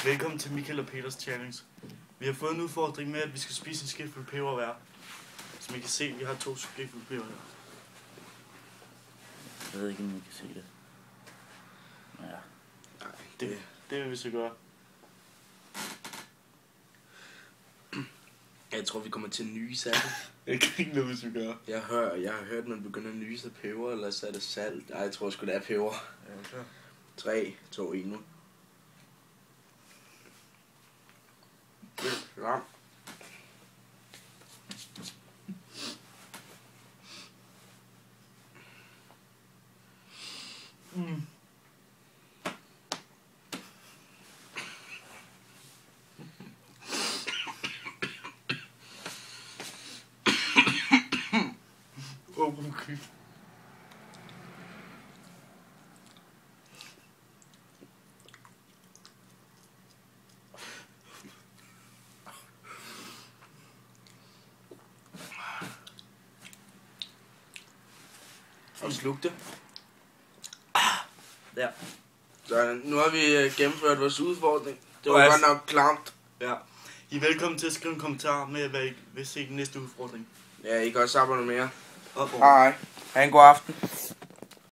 Velkommen til Michael og Peters challenge. Vi har fået en udfordring med, at vi skal spise en skefuld peber hver. Som I kan se, vi har 2 skefulde peber her. Jeg ved ikke, om I kan se det. Ja. Det vil vi så gøre. Jeg tror, vi kommer til at nyse af det. Jeg kan ikke noget, hvis vi gør. Jeg har hørt, at man begynder at nyse af peber, eller så er det salt. Nej, jeg tror sgu, det er peber. Ja, klar. 3, 2, 1 nu. Ja. Okay. Og sluk det. Der. Så nu har vi gennemført vores udfordring. Det var Og godt nok klamt. Ja. I er velkommen til at skrive en kommentar med, hvad I vil se den næste udfordring. Ja, I kan også abonnere mere. Op over. Hej. Ha' en god aften.